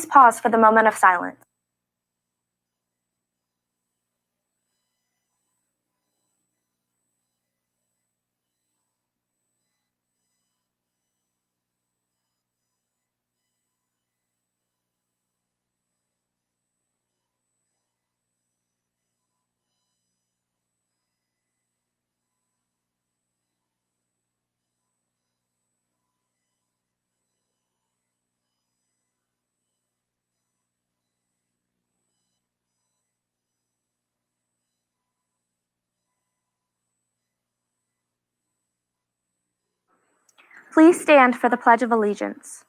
Please pause for the moment of silence. Please stand for the Pledge of Allegiance.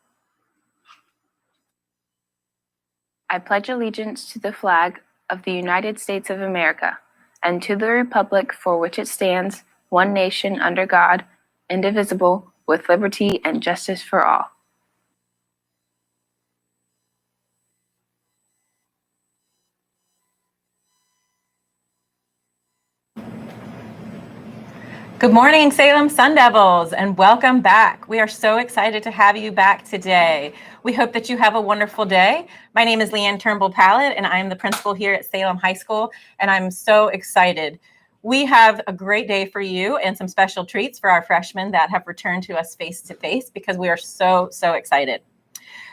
I pledge allegiance to the flag of the United States of America and to the republic for which it stands, one nation under God, indivisible, with liberty and justice for all. Good morning, Salem Sun Devils, and welcome back. We are so excited to have you back today. We hope that you have a wonderful day. My name is Leanne Turnbull-Pallett, and I am the principal here at Salem High School, and I'm so excited. We have a great day for you and some special treats for our freshmen that have returned to us face-to-face because we are so excited.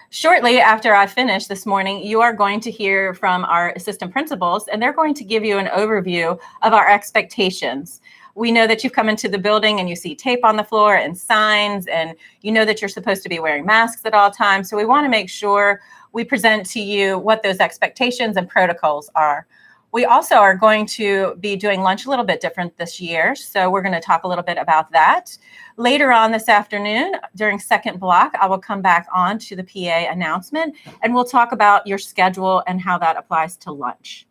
Shortly after I finish this morning, you are going to hear from our assistant principals, and they're going to give you an overview of our expectations. We know that you've come into the building and you see tape on the floor and signs, and you know that you're supposed to be wearing masks at all times. So we want to make sure we present to you what those expectations and protocols are. We also are going to be doing lunch a little bit different this year, so we're going to talk a little bit about that. Later on this afternoon, during second block, I will come back on to the PA announcement, and we'll talk about your schedule and how that applies to lunch.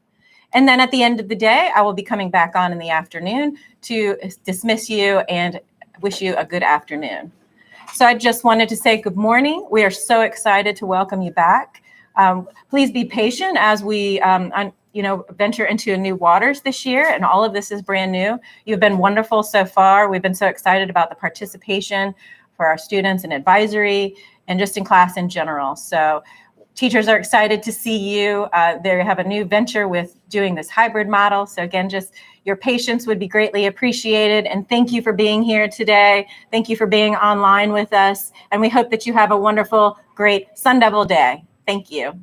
And then at the end of the day, I will be coming back on in the afternoon to dismiss you and wish you a good afternoon. So I just wanted to say good morning. We are so excited to welcome you back. Please be patient as we venture into new waters this year, and all of this is brand new. You've been wonderful so far. We've been so excited about the participation for our students in advisory and just in class in general. So teachers are excited to see you. They have a new venture with doing this hybrid model. So again, just your patience would be greatly appreciated. And thank you for being here today. Thank you for being online with us. And we hope that you have a wonderful, great Sun Devil Day. Thank you.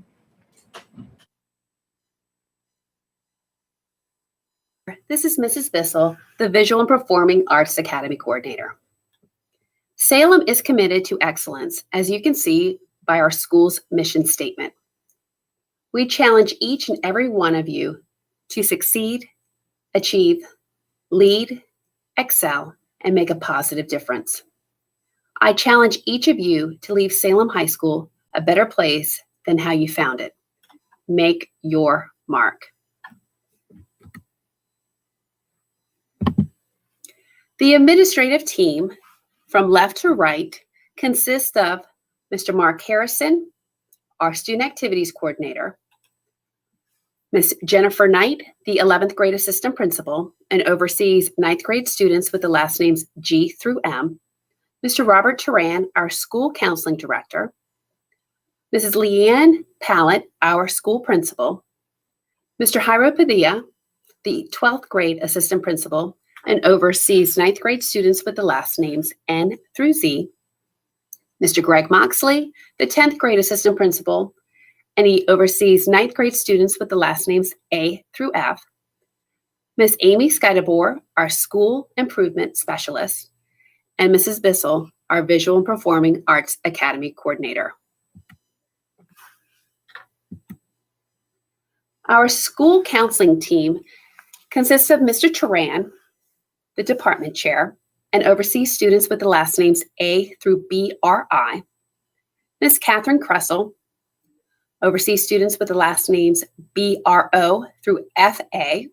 This is Mrs. Bissell, the Visual and Performing Arts Academy Coordinator. Salem is committed to excellence, as you can see by our school's mission statement. We challenge each and every one of you to succeed, achieve, lead, excel, and make a positive difference. I challenge each of you to leave Salem High School a better place than how you found it. Make your mark. The administrative team, from left to right, consists of Mr. Mark Harrison, our Student Activities Coordinator, Ms. Jennifer Knight, the 11th grade Assistant Principal, and oversees 9th grade students with the last names G through M, Mr. Robert Turan, our School Counseling Director, Mrs. Leanne Pallett, our School Principal, Mr. Jairo Padilla, the 12th grade Assistant Principal, and oversees 9th grade students with the last names N through Z, Mr. Greg Moxley, the 10th grade Assistant Principal, and he oversees 9th grade students with the last names A through F, Ms. Amy Skydebor, our School Improvement Specialist, and Mrs. Bissell, our Visual and Performing Arts Academy Coordinator. Our school counseling team consists of Mr. Turan, the department chair, and oversees students with the last names A through BRI. Ms. Catherine Kressel oversees students with the last names BRO through FA.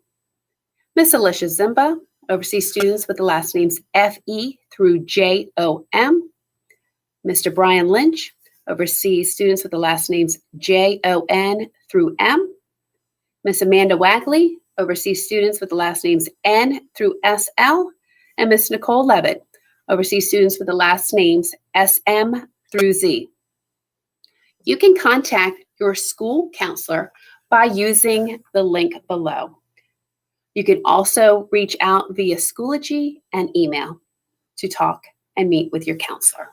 Ms. Alicia Zimba oversees students with the last names FE through JOM. Mr. Brian Lynch oversees students with the last names JON through M. Ms. Amanda Wagley oversees students with the last names N through SL. And Ms. Nicole Levitt oversees students with the last names SM through Z. You can contact your school counselor by using the link below. You can also reach out via Schoology and email to talk and meet with your counselor.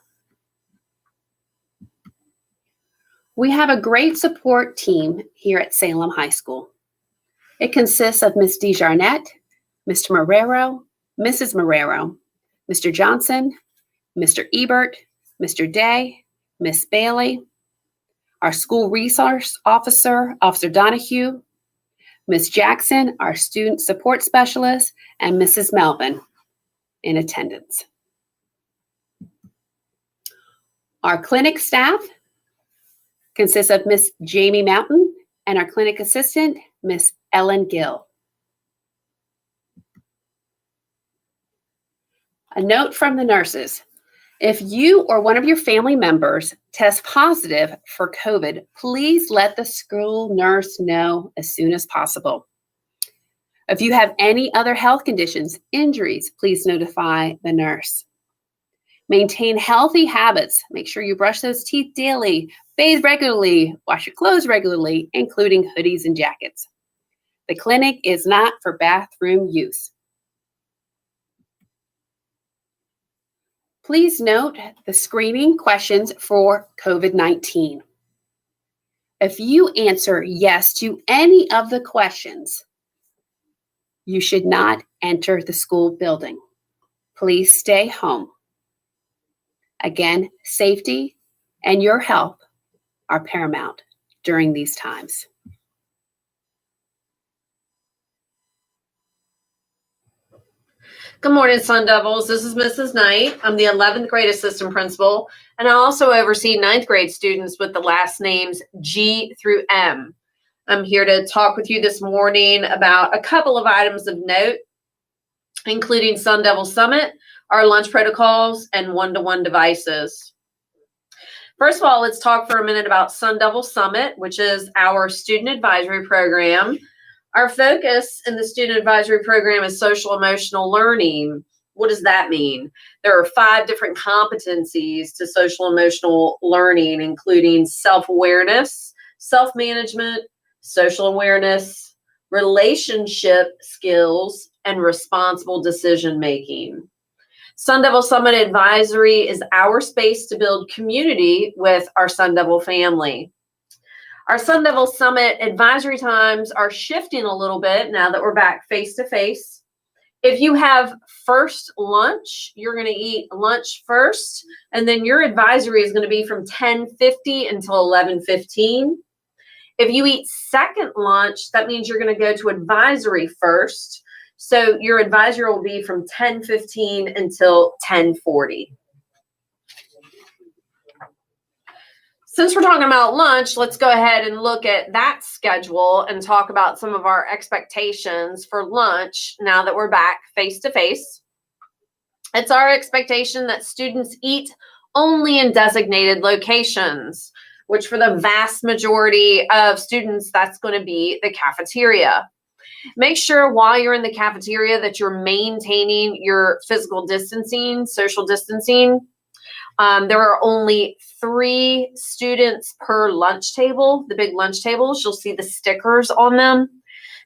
We have a great support team here at Salem High School. It consists of Ms. DeJarnette, Mr. Marrero, Mrs. Marrero, Mr. Johnson, Mr. Ebert, Mr. Day, Ms. Bailey, our school resource officer, Officer Donahue, Ms. Jackson, our student support specialist, and Mrs. Melvin in attendance. Our clinic staff consists of Miss Jamie Mountain and our clinic assistant, Miss Ellen Gill. A note from the nurses. If you or one of your family members test positive for COVID, please let the school nurse know as soon as possible. If you have any other health conditions, injuries, please notify the nurse. Maintain healthy habits. Make sure you brush those teeth daily, bathe regularly, wash your clothes regularly, including hoodies and jackets. The clinic is not for bathroom use. Please note the screening questions for COVID-19. If you answer yes to any of the questions, you should not enter the school building. Please stay home. Again, safety and your health are paramount during these times. Good morning, Sun Devils. This is Mrs. Knight. I'm the 11th grade assistant principal, and I also oversee 9th grade students with the last names G through M. I'm here to talk with you this morning about a couple of items of note, including Sun Devil Summit, our lunch protocols, and one-to-one devices. First of all, let's talk for a minute about Sun Devil Summit, which is our student advisory program. Our focus in the student advisory program is social emotional learning. What does that mean? There are 5 different competencies to social emotional learning, including self-awareness, self-management, social awareness, relationship skills, and responsible decision-making. Sun Devil Summit Advisory is our space to build community with our Sun Devil family. Our Sun Devil Summit advisory times are shifting a little bit now that we're back face-to-face. If you have first lunch, you're going to eat lunch first, and then your advisory is going to be from 10:50 until 11:15. If you eat second lunch, that means you're going to go to advisory first. So your advisory will be from 10:15 until 10:40. Since we're talking about lunch, let's go ahead and look at that schedule and talk about some of our expectations for lunch now that we're back face-to-face. It's our expectation that students eat only in designated locations, which for the vast majority of students, that's going to be the cafeteria. Make sure while you're in the cafeteria that you're maintaining your physical distancing, social distancing. There are only 3 students per lunch table, the big lunch tables. You'll see the stickers on them.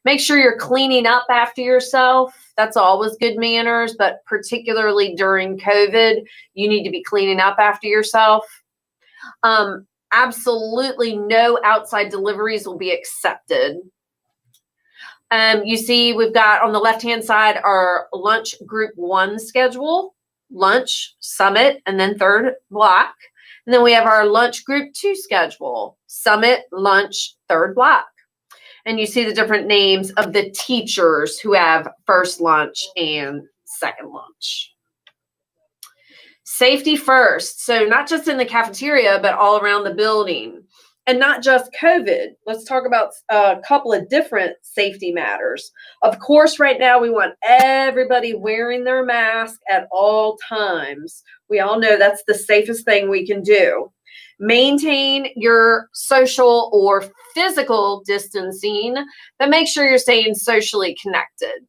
Make sure you're cleaning up after yourself. That's always good manners, but particularly during COVID, you need to be cleaning up after yourself. Absolutely no outside deliveries will be accepted. You see we've got on the left-hand side our lunch group 1 schedule. Lunch, summit, and then third block. And then we have our lunch group 2 schedule, summit, lunch, third block. And you see the different names of the teachers who have first lunch and second lunch. Safety first. So not just in the cafeteria, but all around the building. And not just COVID. Let's talk about a couple of different safety matters. Of course, right now we want everybody wearing their mask at all times. We all know that's the safest thing we can do. Maintain your social or physical distancing, but make sure you're staying socially connected.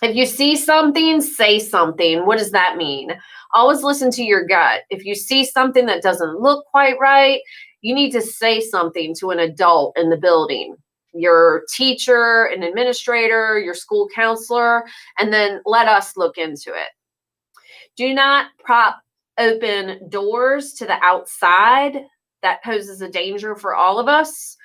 If you see something, say something. What does that mean? Always listen to your gut. If you see something that doesn't look quite right, you need to say something to an adult in the building, your teacher, an administrator, your school counselor, and then let us look into it. Do not prop open doors to the outside. That poses a danger for all of us.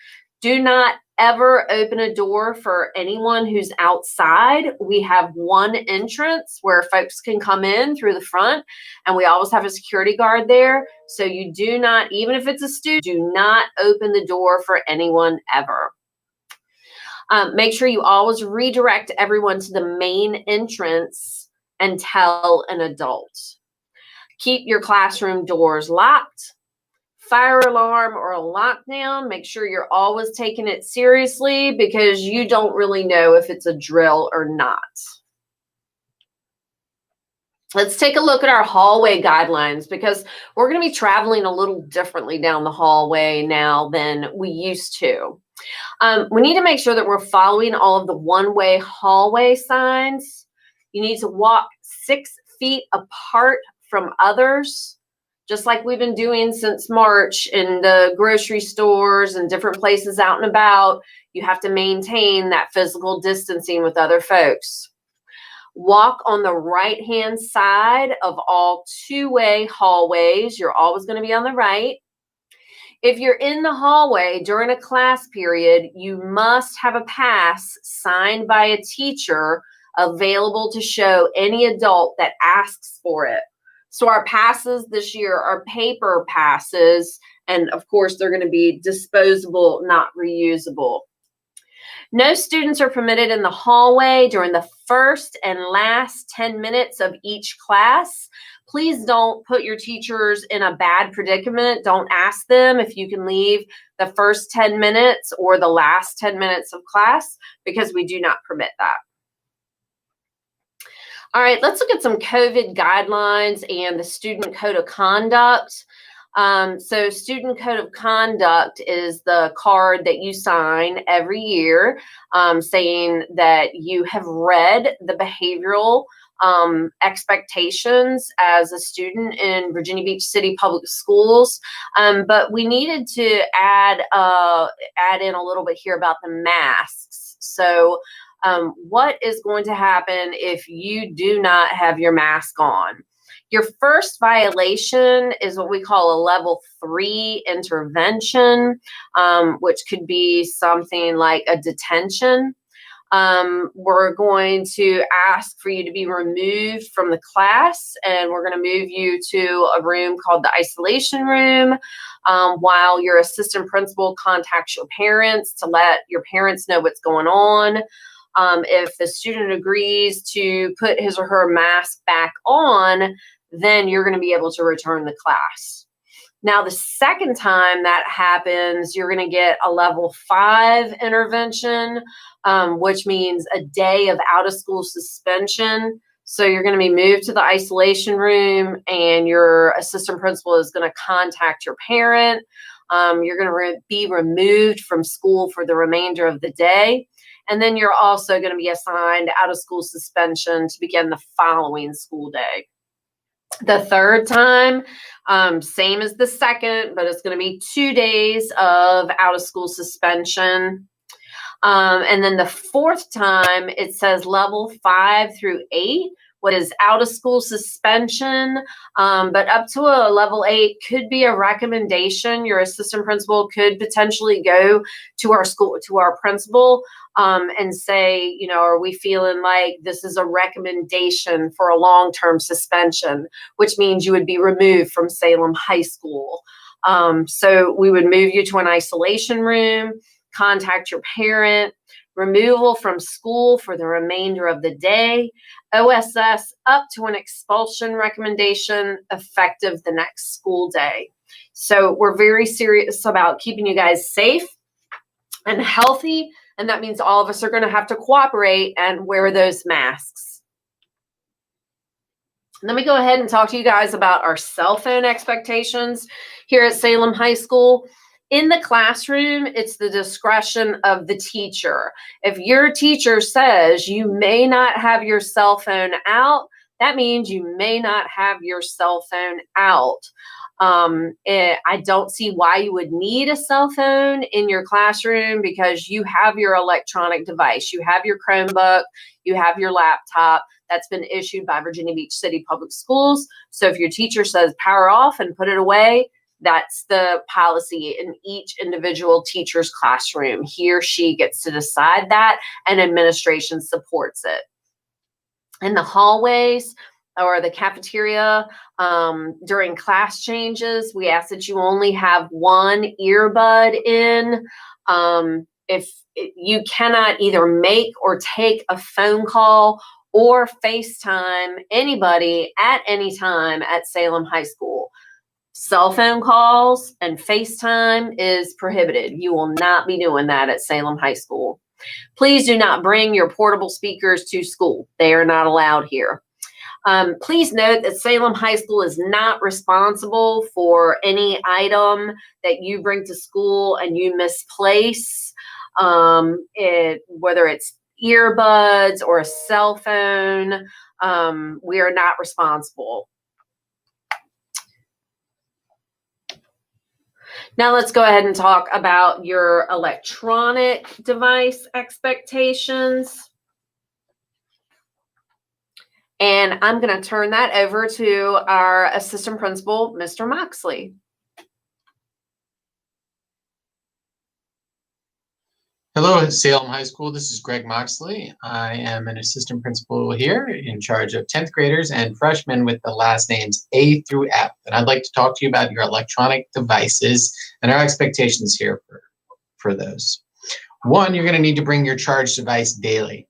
Do not ever open a door for anyone who's outside. We have one entrance where folks can come in through the front, and we always have a security guard there. So you do not, even if it's a student, do not open the door for anyone ever. Make sure you always redirect everyone to the main entrance and tell an adult. Keep your classroom doors locked. Fire alarm or a lockdown, make sure you're always taking it seriously because you don't really know if it's a drill or not. Let's take a look at our hallway guidelines because we're going to be traveling a little differently down the hallway now than we used to. We need to make sure that we're following all of the one-way hallway signs. You need to walk 6 feet apart from others, just like we've been doing since March in the grocery stores and different places out and about. You have to maintain that physical distancing with other folks. Walk on the right-hand side of all two-way hallways. You're always going to be on the right. If you're in the hallway during a class period, you must have a pass signed by a teacher available to show any adult that asks for it. So our passes this year are paper passes, and of course they're going to be disposable, not reusable. No students are permitted in the hallway during the first and last 10 minutes of each class. Please don't put your teachers in a bad predicament. Don't ask them if you can leave the first 10 minutes or the last 10 minutes of class because we do not permit that. All right, let's look at some COVID guidelines and the Student Code of Conduct. So Student Code of Conduct is the card that you sign every year saying that you have read the behavioral expectations as a student in Virginia Beach City Public Schools. But we needed to add in a little bit here about the masks. So what is going to happen if you do not have your mask on? Your first violation is what we call a level 3 intervention, which could be something like a detention. We're going to ask for you to be removed from the class, and we're going to move you to a room called the isolation room while your assistant principal contacts your parents to let your parents know what's going on. If the student agrees to put his or her mask back on, then you're going to be able to return the class. Now, the second time that happens, you're going to get a level 5 intervention, which means a day of out-of-school suspension. So you're going to be moved to the isolation room, and your assistant principal is going to contact your parent. You're going to be removed from school for the remainder of the day. And then you're also going to be assigned out-of-school suspension to begin the following school day. The third time, same as the second, but it's going to be 2 days of out-of-school suspension. And then the fourth time, it says level 5 through 8, what is out-of-school suspension, but up to a level 8 could be a recommendation. Your assistant principal could potentially go to our school, to our principal, and say, you know, are we feeling like this is a recommendation for a long-term suspension, which means you would be removed from Salem High School. So we would move you to an isolation room, contact your parent, removal from school for the remainder of the day, OSS up to an expulsion recommendation effective the next school day. So we're very serious about keeping you guys safe and healthy, and that means all of us are going to have to cooperate and wear those masks. Let me go ahead and talk to you guys about our cell phone expectations here at Salem High School. In the classroom, it's the discretion of the teacher. If your teacher says you may not have your cell phone out, that means you may not have your cell phone out. I don't see why you would need a cell phone in your classroom because you have your electronic device. You have your Chromebook, you have your laptop that's been issued by Virginia Beach City Public Schools. So if your teacher says power off and put it away, that's the policy in each individual teacher's classroom. He or she gets to decide that, and administration supports it. In the hallways or the cafeteria, during class changes, we ask that you only have one earbud in. If you cannot either make or take a phone call or FaceTime anybody at any time at Salem High School. Cell phone calls and FaceTime is prohibited. You will not be doing that at Salem High School. Please do not bring your portable speakers to school. They are not allowed here. Please note that Salem High School is not responsible for any item that you bring to school and you misplace, whether it's earbuds or a cell phone. We are not responsible. Now let's go ahead and talk about your electronic device expectations. And I'm going to turn that over to our assistant principal, Mr. Moxley. Hello, Salem High School. This is Greg Moxley. I am an assistant principal here in charge of 10th graders and freshmen with the last names A through F. And I'd like to talk to you about your electronic devices and our expectations here for those. One, you're going to need to bring your charged device daily.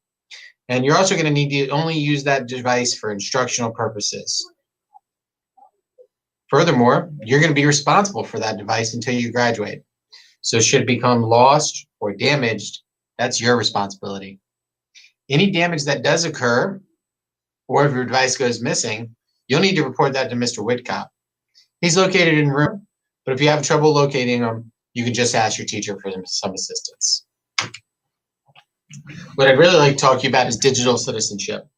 And you're also going to need to only use that device for instructional purposes. Furthermore, you're going to be responsible for that device until you graduate. So should it become lost or damaged, that's your responsibility. Any damage that does occur, or if your device goes missing, you'll need to report that to Mr. Whitcop. He's located in room, but if you have trouble locating him, you can just ask your teacher for some assistance. What I'd really like to talk to you about is digital citizenship.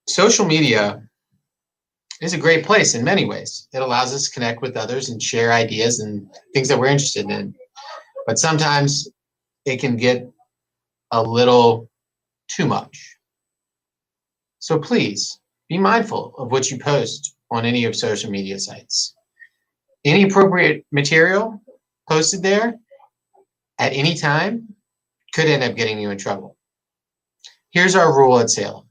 Social media is a great place in many ways. It allows us to connect with others and share ideas and things that we're interested in. But sometimes it can get a little too much. So please be mindful of what you post on any of social media sites. Any appropriate material posted there at any time could end up getting you in trouble. Here's our rule at Salem.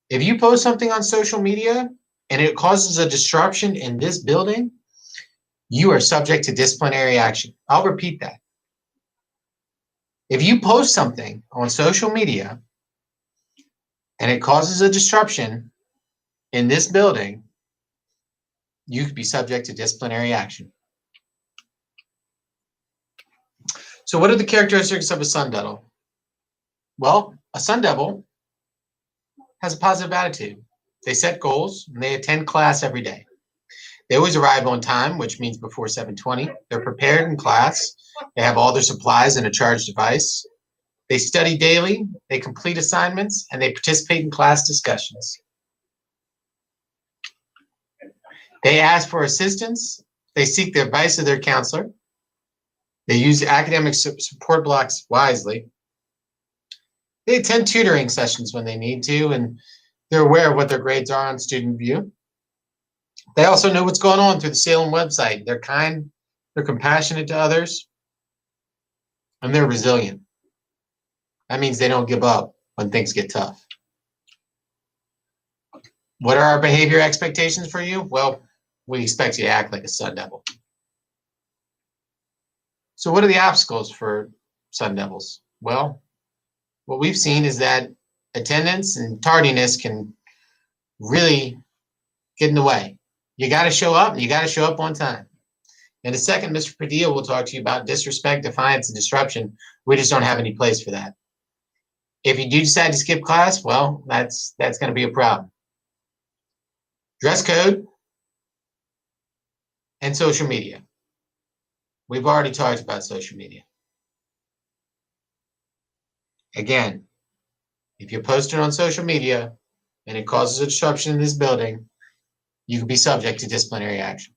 If you post something on social media and it causes a disruption in this building, you are subject to disciplinary action. I'll repeat that. If you post something on social media and it causes a disruption in this building, you could be subject to disciplinary action. So what are the characteristics of a Sun Devil? Well, a Sun Devil has a positive attitude. They set goals and they attend class every day. They always arrive on time, which means before 7:20. They're prepared in class. They have all their supplies and a charged device. They study daily, they complete assignments, and they participate in class discussions. They ask for assistance. They seek the advice of their counselor. They use academic support blocks wisely. They attend tutoring sessions when they need to, and they're aware of what their grades are on Student View. They also know what's going on through the Salem website. They're kind, they're compassionate to others, and they're resilient. That means they don't give up when things get tough. What are our behavior expectations for you? Well, we expect you to act like a Sun Devil. So what are the obstacles for Sun Devils? Well, what we've seen is that attendance and tardiness can really get in the way. You got to show up, and you got to show up on time. In a second, Mr. Padilla will talk to you about disrespect, defiance, and disruption. We just don't have any place for that. If you do decide to skip class, well, that's going to be a problem. Dress code and social media. We've already talked about social media. Again, if you're posted on social media and it causes a disruption in this building, you could be subject to disciplinary action.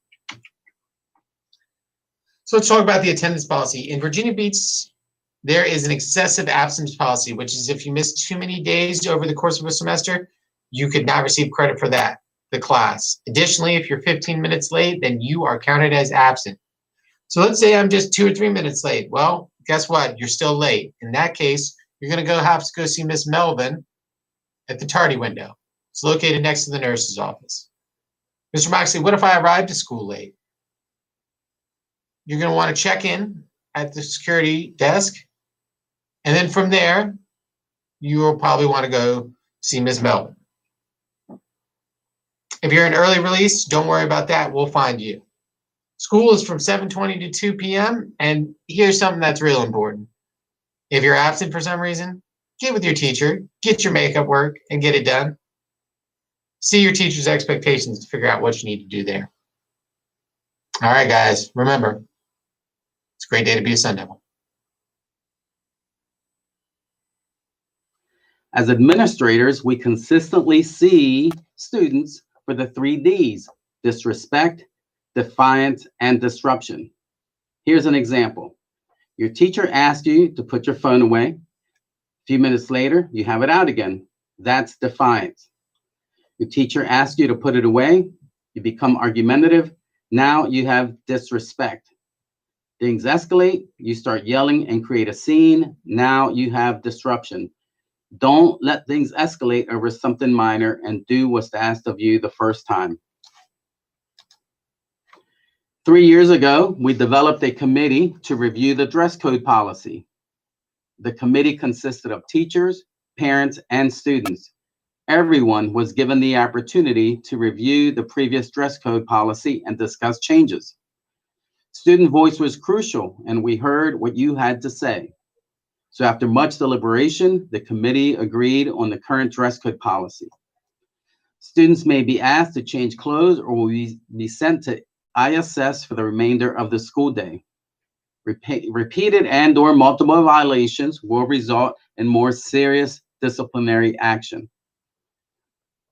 So let's talk about the attendance policy. In Virginia Beach, there is an excessive absence policy, which is if you miss too many days over the course of a semester, you could not receive credit for that, the class. Additionally, if you're 15 minutes late, then you are counted as absent. So let's say I'm just 2 or 3 minutes late. Well, guess what? You're still late. In that case, you're going to have to go see Miss Melvin at the tardy window. It's located next to the nurse's office. Mr. Moxley, what if I arrived to school late? You're going to want to check in at the security desk. And then from there, you will probably want to go see Ms. Melvin. If you're an early release, don't worry about that. We'll find you. School is from 7:20 to 2 p.m. And here's something that's real important. If you're absent for some reason, get with your teacher, get your makeup work, and get it done. See your teacher's expectations to figure out what you need to do there. All right, guys, remember, it's a great day to be a Sun Devil. As administrators, we consistently see students for the 3 Ds: disrespect, defiance, and disruption. Here's an example. Your teacher asked you to put your phone away. A few minutes later, you have it out again. That's defiance. Your teacher asked you to put it away. You become argumentative. Now you have disrespect. Things escalate. You start yelling and create a scene. Now you have disruption. Don't let things escalate over something minor and do what's asked of you the first time. 3 years ago, we developed a committee to review the dress code policy. The committee consisted of teachers, parents, and students. Everyone was given the opportunity to review the previous dress code policy and discuss changes. Student voice was crucial, and we heard what you had to say. So after much deliberation, the committee agreed on the current dress code policy. Students may be asked to change clothes or will be sent to ISS for the remainder of the school day. Repeated and or multiple violations will result in more serious disciplinary action.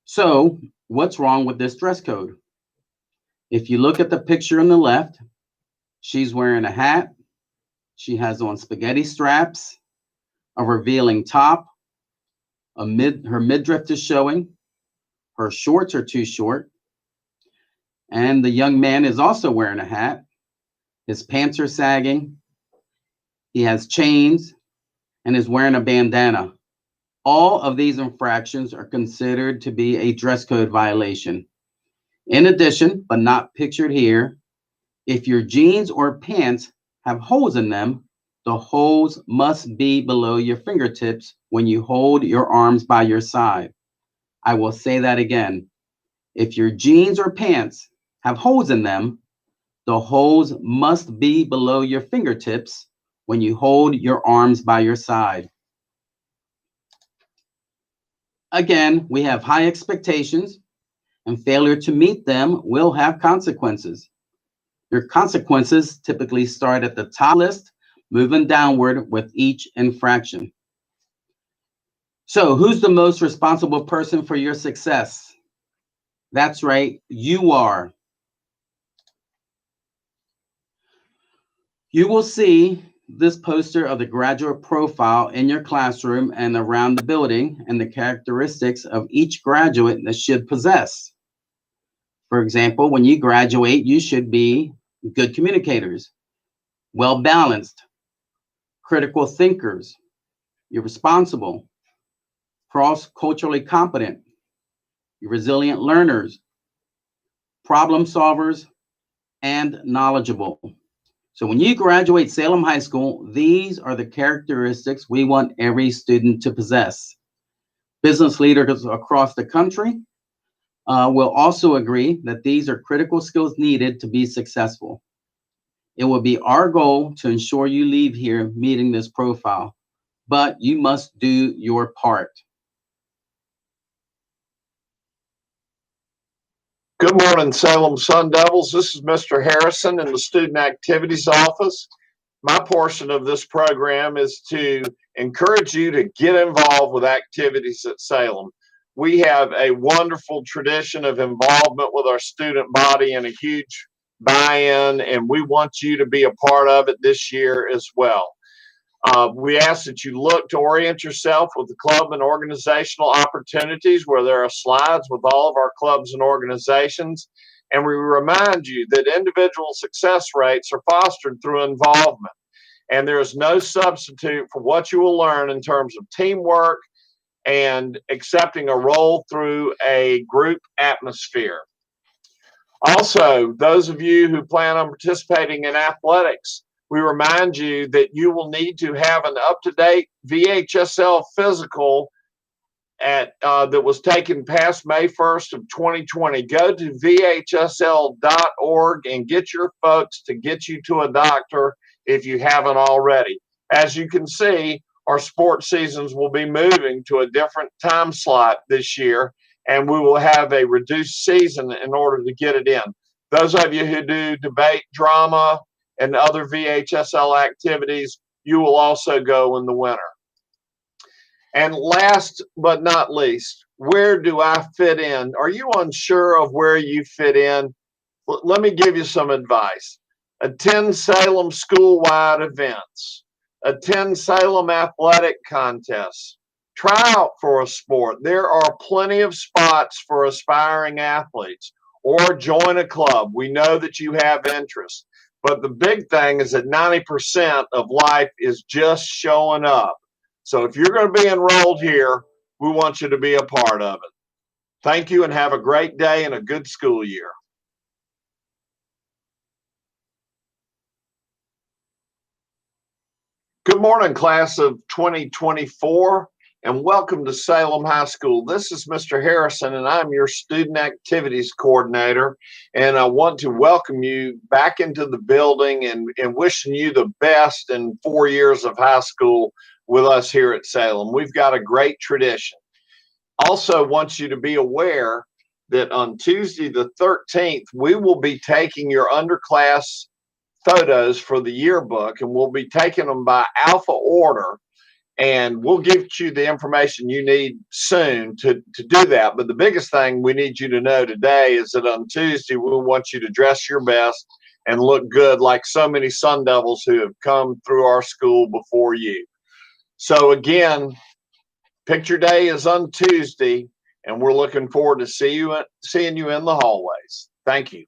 So what's wrong with this dress code? If you look at the picture on the left, she's wearing a hat. She has on spaghetti straps, a revealing top, her midriff is showing, her shorts are too short, and the young man is also wearing a hat. His pants are sagging, he has chains, and is wearing a bandana. All of these infractions are considered to be a dress code violation. In addition, but not pictured here, if your jeans or pants have holes in them, the holes must be below your fingertips when you hold your arms by your side. I will say that again. If your jeans or pants have holes in them, the holes must be below your fingertips when you hold your arms by your side. Again, we have high expectations, and failure to meet them will have consequences. Your consequences typically start at the top list, moving downward with each infraction. So who's the most responsible person for your success? That's right, you are. You will see this poster of the graduate profile in your classroom and around the building and the characteristics of each graduate that should possess. For example, when you graduate, you should be good communicators, well-balanced, critical thinkers, you're responsible, cross-culturally competent, you're resilient learners, problem solvers, and knowledgeable. So when you graduate Salem High School, these are the characteristics we want every student to possess. Business leaders across the country will also agree that these are critical skills needed to be successful. It will be our goal to ensure you leave here meeting this profile, but you must do your part. Good morning, Salem Sun Devils. This is Mr. Harrison in the Student Activities Office. My portion of this program is to encourage you to get involved with activities at Salem. We have a wonderful tradition of involvement with our student body and a huge buy-in, and we want you to be a part of it this year as well. We ask that you look to orient yourself with the club and organizational opportunities where there are slides with all of our clubs and organizations. And we remind you that individual success rates are fostered through involvement. And there is no substitute for what you will learn in terms of teamwork and accepting a role through a group atmosphere. Also, those of you who plan on participating in athletics, we remind you that you will need to have an up-to-date VHSL physical that was taken past May 1st of 2020. Go to vhsl.org and get your folks to get you to a doctor if you haven't already. As you can see, our sports seasons will be moving to a different time slot this year, and we will have a reduced season in order to get it in. Those of you who do debate, drama, and other VHSL activities, you will also go in the winter. And last but not least, where do I fit in? Are you unsure of where you fit in? Let me give you some advice. Attend Salem school-wide events. Attend Salem athletic contests. Try out for a sport. There are plenty of spots for aspiring athletes. Or join a club. We know that you have interest. But the big thing is that 90% of life is just showing up. So if you're going to be enrolled here, we want you to be a part of it. Thank you and have a great day and a good school year. Good morning, class of 2024, and welcome to Salem High School. This is Mr. Harrison, and I'm your Student Activities Coordinator, and I want to welcome you back into the building and wishing you the best in 4 years of high school with us here at Salem. We've got a great tradition. Also want you to be aware that on Tuesday the 13th, we will be taking your underclass photos for the yearbook, and we'll be taking them by alpha order, and we'll give you the information you need soon to do that. But the biggest thing we need you to know today is that on Tuesday, we want you to dress your best and look good like so many Sun Devils who have come through our school before you. So again, picture day is on Tuesday, and we're looking forward to seeing you in the hallways. Thank you.